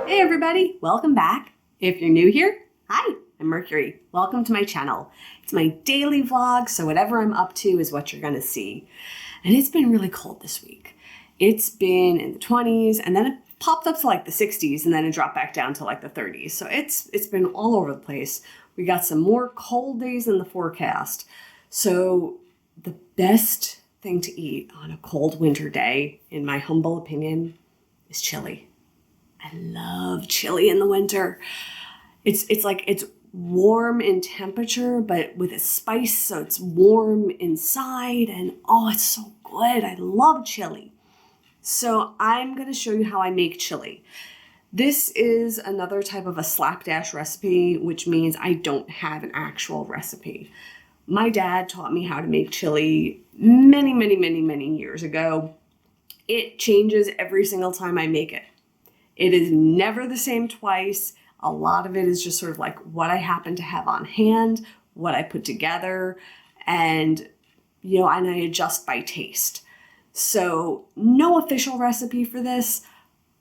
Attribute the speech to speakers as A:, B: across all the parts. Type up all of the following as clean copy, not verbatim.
A: Hey everybody, welcome back. If you're new here, hi, I'm Mercury. Welcome to my channel. It's my daily vlog, so whatever I'm up to is what you're gonna see. And it's been really cold this week. It's been in the 20s and then it popped up to like the 60s and then it dropped back down to like the 30s. So it's been all over the place. We got some more cold days in the forecast. So the best thing to eat on a cold winter day, in my humble opinion, is chili. I love chili in the winter. It's like it's warm in temperature, but with a spice, so it's warm inside, and oh, it's so good. I love chili. So I'm going to show you how I make chili. This is another type of a slapdash recipe, which means I don't have an actual recipe. My dad taught me how to make chili many years ago. It changes every single time I make it. It is never the same twice. A lot of it is just sort of like what I happen to have on hand, what I put together, and I adjust by taste. So no official recipe for this.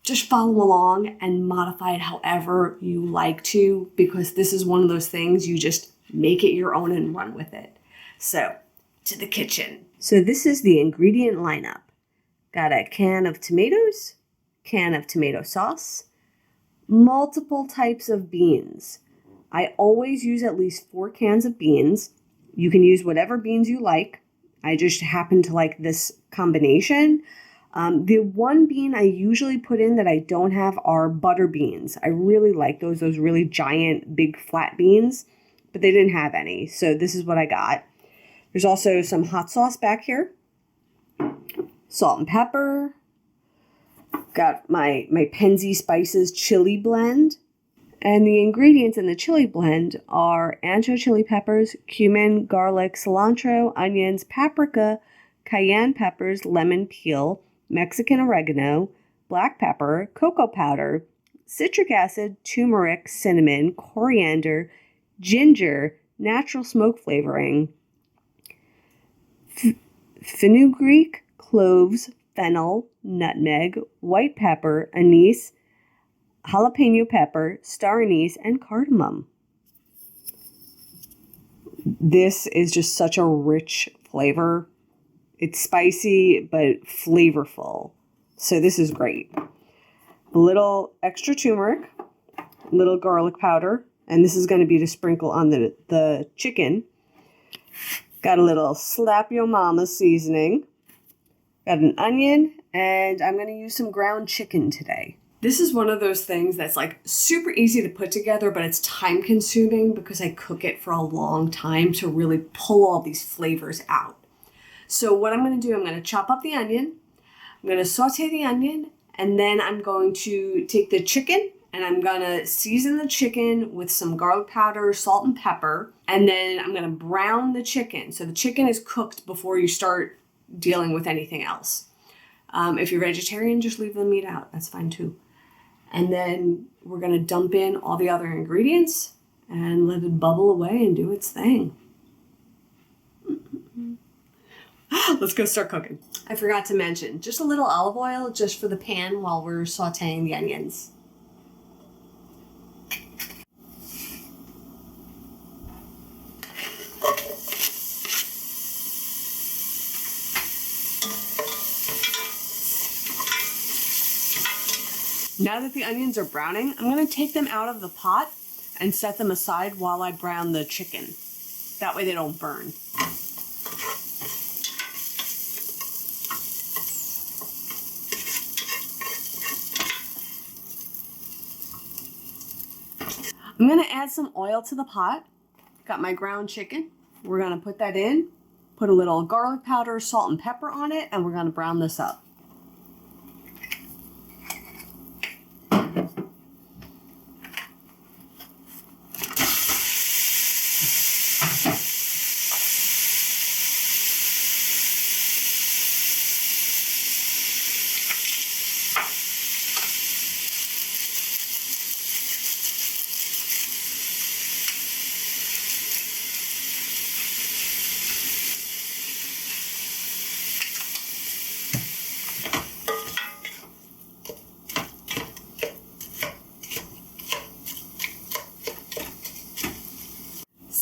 A: Just follow along and modify it however you like to, because this is one of those things you just make it your own and run with it. So to the kitchen. So this is the ingredient lineup. Got a can of tomatoes, can of tomato sauce, multiple types of beans. I always use at least 4 cans of beans. You can use whatever beans you like. I just happen to like this combination. The one bean I usually put in that I don't have are butter beans. I really like those really giant, big, flat beans, but they didn't have any, so this is what I got. There's also some hot sauce back here, salt and pepper. Got my Penzey spices chili blend. And the ingredients in the chili blend are ancho chili peppers, cumin, garlic, cilantro, onions, paprika, cayenne peppers, lemon peel, Mexican oregano, black pepper, cocoa powder, citric acid, turmeric, cinnamon, coriander, ginger, natural smoke flavoring, fenugreek, cloves, fennel, nutmeg, white pepper, anise, jalapeno pepper, star anise, and cardamom. This is just such a rich flavor. It's spicy, but flavorful. So this is great. A little extra turmeric, a little garlic powder, and this is going to be to sprinkle on the chicken. Got a little slap your mama seasoning. Got an onion, and I'm going to use some ground chicken today. This is one of those things that's like super easy to put together, but it's time consuming because I cook it for a long time to really pull all these flavors out. So what I'm going to do, I'm going to chop up the onion. I'm going to saute the onion, and then I'm going to take the chicken and I'm going to season the chicken with some garlic powder, salt, and pepper. And then I'm going to brown the chicken. So the chicken is cooked before you start dealing with anything else. If you're vegetarian, just leave the meat out. That's fine too. And then we're going to dump in all the other ingredients and let it bubble away and do its thing. Let's go start cooking. I forgot to mention, just a little olive oil just for the pan while we're sauteing the onions. Now that the onions are browning, I'm going to take them out of the pot and set them aside while I brown the chicken. That way they don't burn. I'm going to add some oil to the pot. Got my ground chicken. We're going to put that in, put a little garlic powder, salt, and pepper on it, and we're going to brown this up.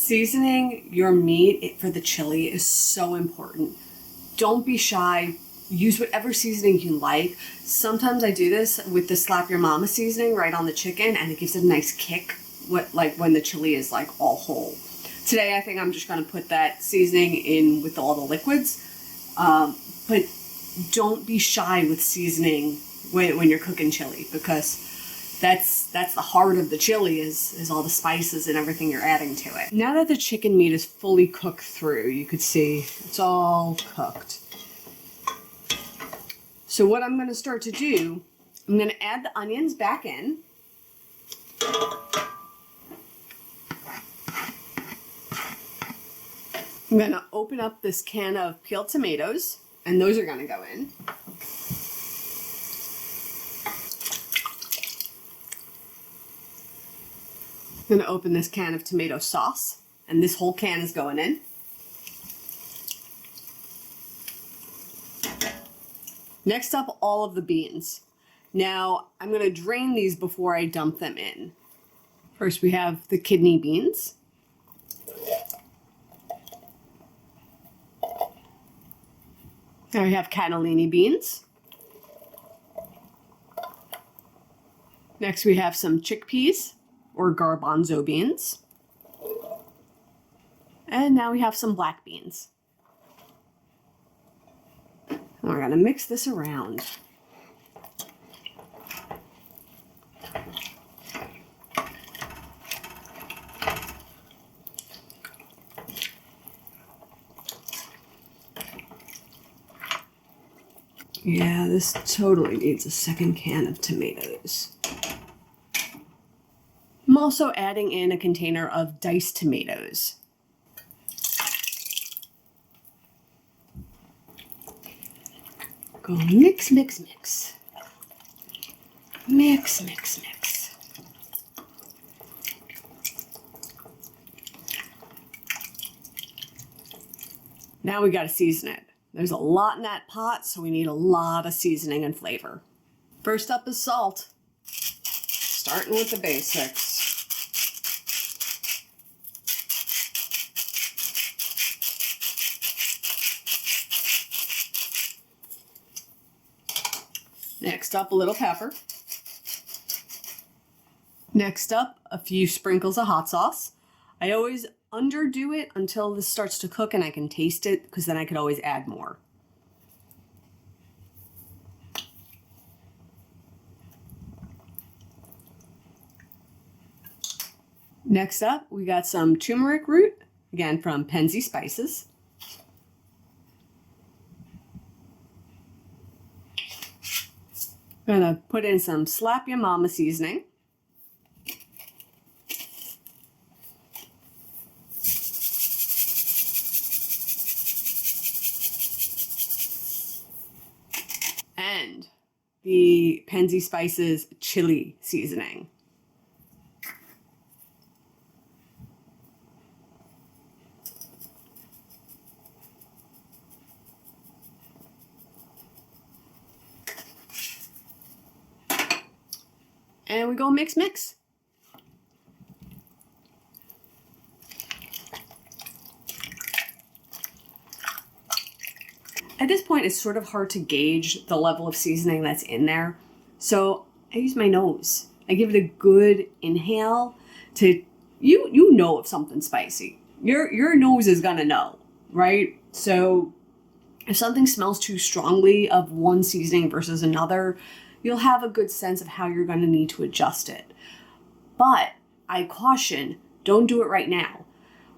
A: Seasoning your meat for the chili is so important. Don't be shy. Use whatever seasoning you like. Sometimes I do this with the Slap Your Mama seasoning right on the chicken, and it gives it a nice kick, like when the chili is like all whole. Today I think I'm just going to put that seasoning in with all the liquids. But don't be shy with seasoning when you're cooking chili, because that's the heart of the chili is all the spices and everything you're adding to it. Now that the chicken meat is fully cooked through, you could see it's all cooked. So what I'm going to start to do, I'm going to add the onions back in. I'm going to open up this can of peeled tomatoes, and those are going to go in. I'm going to open this can of tomato sauce, and this whole can is going in. Next up, all of the beans. Now, I'm going to drain these before I dump them in. First, we have the kidney beans. Now we have Catiline beans. Next, we have some chickpeas or garbanzo beans. And now we have some black beans. And we're going to mix this around. Yeah, this totally needs a second can of tomatoes. I'm also adding in a container of diced tomatoes. Go mix, mix, mix. Mix, mix, mix. Now we gotta season it. There's a lot in that pot, so we need a lot of seasoning and flavor. First up is salt. Starting with the basics. Next up, a little pepper. Next up, a few sprinkles of hot sauce. I always underdo it until this starts to cook and I can taste it, because then I could always add more. Next up, we got some turmeric root, again from Penzey Spices. I'm gonna put in some Slap Your Mama seasoning. And the Penzey Spices chili seasoning. And we go mix, mix. At this point, it's sort of hard to gauge the level of seasoning that's in there. So I use my nose. I give it a good inhale to, you know if something's spicy. Your nose is gonna know, right? So if something smells too strongly of one seasoning versus another, you'll have a good sense of how you're gonna need to adjust it. But I caution, don't do it right now.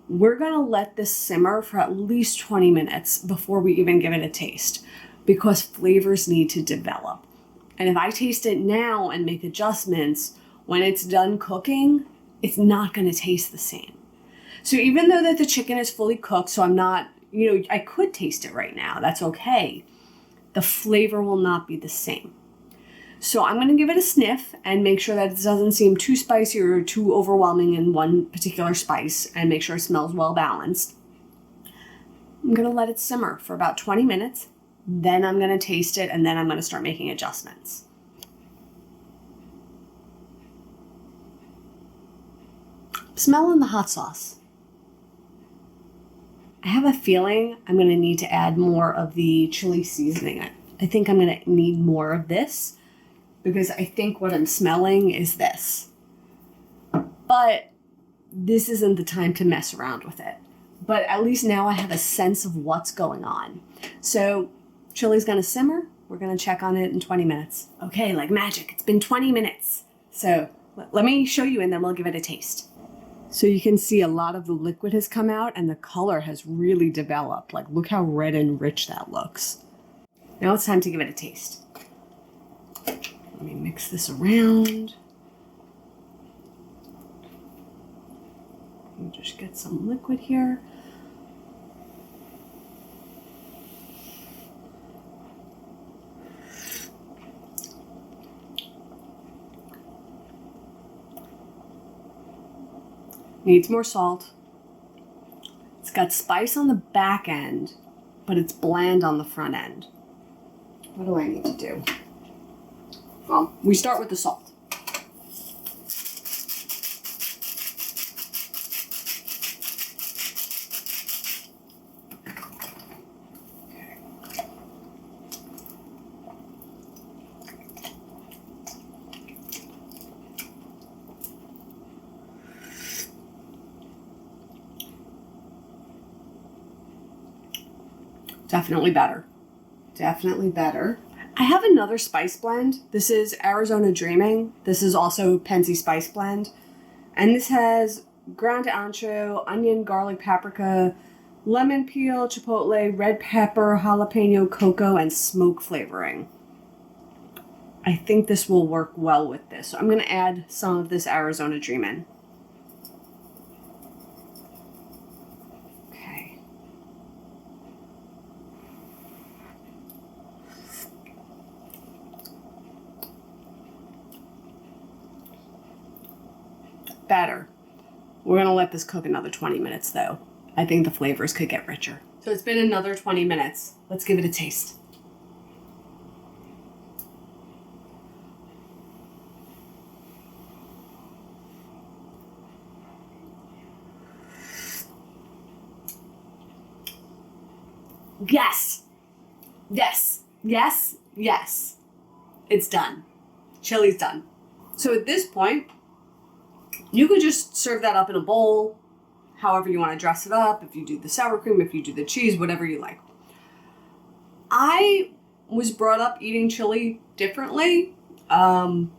A: We're gonna let this simmer for at least 20 minutes before we even give it a taste, because flavors need to develop. And if I taste it now and make adjustments, when it's done cooking, it's not gonna taste the same. So even though that the chicken is fully cooked, so I'm not, I could taste it right now, that's okay. The flavor will not be the same. So I'm going to give it a sniff and make sure that it doesn't seem too spicy or too overwhelming in one particular spice, and make sure it smells well balanced. I'm going to let it simmer for about 20 minutes. Then I'm going to taste it, and then I'm going to start making adjustments. Smelling the hot sauce. I have a feeling I'm going to need to add more of the chili seasoning. I think I'm going to need more of this because I think what I'm smelling is this. But this isn't the time to mess around with it. But at least now I have a sense of what's going on. So chili's going to simmer. We're going to check on it in 20 minutes. Okay, like magic. It's been 20 minutes. So let me show you and then we'll give it a taste. So you can see a lot of the liquid has come out and the color has really developed. Like, look how red and rich that looks. Now it's time to give it a taste. Let me mix this around. Let me just get some liquid here. Needs more salt. It's got spice on the back end, but it's bland on the front end. What do I need to do? Well, we start with the salt. Definitely better. Definitely better. I have another spice blend. This is Arizona Dreaming. This is also Penzey Spice Blend. And this has ground ancho, onion, garlic, paprika, lemon peel, chipotle, red pepper, jalapeno, cocoa, and smoke flavoring. I think this will work well with this. So I'm going to add some of this Arizona Dreaming. Better. We're going to let this cook another 20 minutes though. I think the flavors could get richer. So it's been another 20 minutes. Let's give it a taste. Yes. Yes. Yes. Yes. It's done. Chili's done. So at this point, you could just serve that up in a bowl, however you want to dress it up. If you do the sour cream, if you do the cheese, whatever you like. I was brought up eating chili differently, and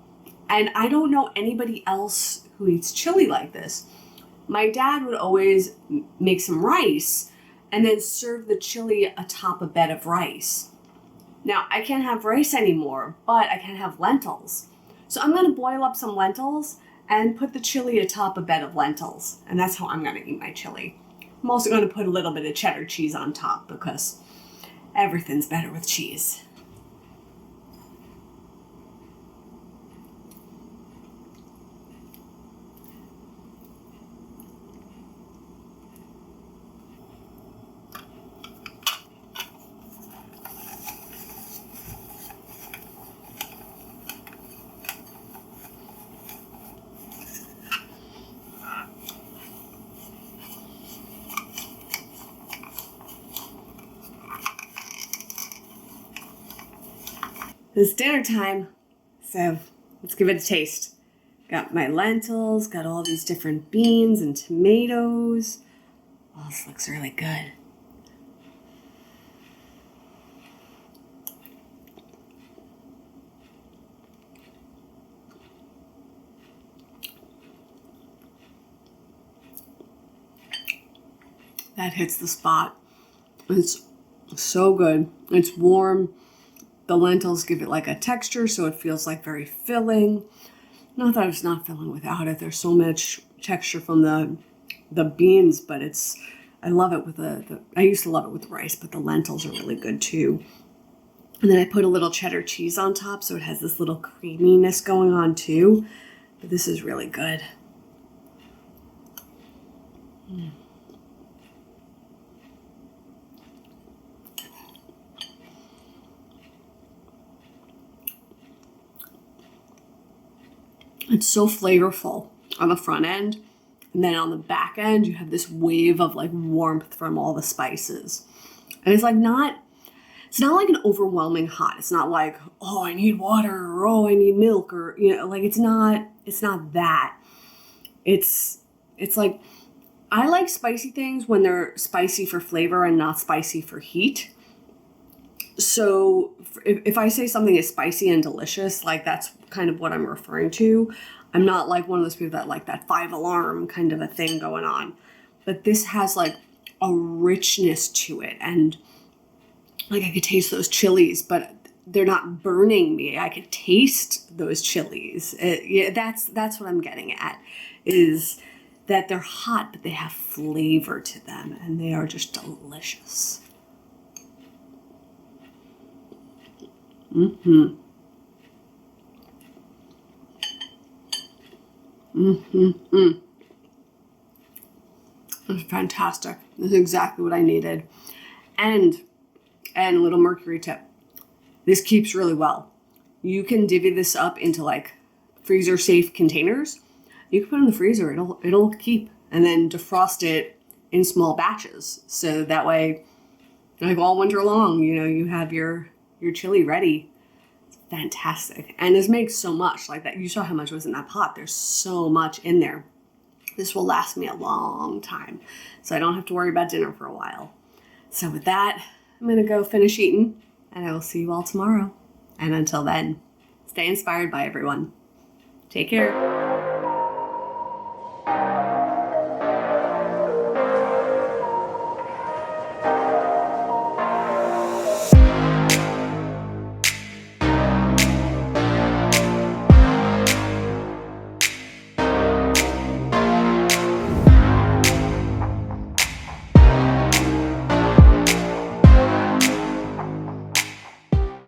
A: I don't know anybody else who eats chili like this. My dad would always make some rice and then serve the chili atop a bed of rice. Now, I can't have rice anymore, but I can have lentils. So I'm going to boil up some lentils and put the chili atop a bed of lentils. And that's how I'm going to eat my chili. I'm also going to put a little bit of cheddar cheese on top because everything's better with cheese. It's dinner time, so let's give it a taste. Got my lentils, got all these different beans and tomatoes. Oh, this looks really good. That hits the spot. It's so good. It's warm. The lentils give it like a texture, so it feels like very filling. Not that it's not filling without it. There's so much texture from the beans, but I love it with I used to love it with rice, but the lentils are really good too. And then I put a little cheddar cheese on top, so it has this little creaminess going on too. But this is really good. It's so flavorful on the front end, And then on the back end, you have this wave of like warmth from all the spices. And it's like it's not like an overwhelming hot. It's not like, oh, I need water, or oh, I need milk, or, like it's not that. It's like, I like spicy things when they're spicy for flavor and not spicy for heat. So if I say something is spicy and delicious, like that's kind of what I'm referring to. I'm not like one of those people that like that 5-alarm kind of a thing going on. But this has like a richness to it. And like I could taste those chilies, but they're not burning me. I could taste those chilies. That's what I'm getting at, is that they're hot, but they have flavor to them, and they are just delicious. Mm-hmm. Mm-hmm. It's fantastic. This is exactly what I needed. And a little Mercury tip. This keeps really well. You can divvy this up into like freezer safe containers. You can put it in the freezer. It'll keep, and then defrost it in small batches. So that way, like all winter long, you have your chili ready. It's fantastic. And this makes so much like that. You saw how much was in that pot. There's so much in there. This will last me a long time. So I don't have to worry about dinner for a while. So with that, I'm going to go finish eating, and I will see you all tomorrow. And until then, stay inspired by everyone. Take care.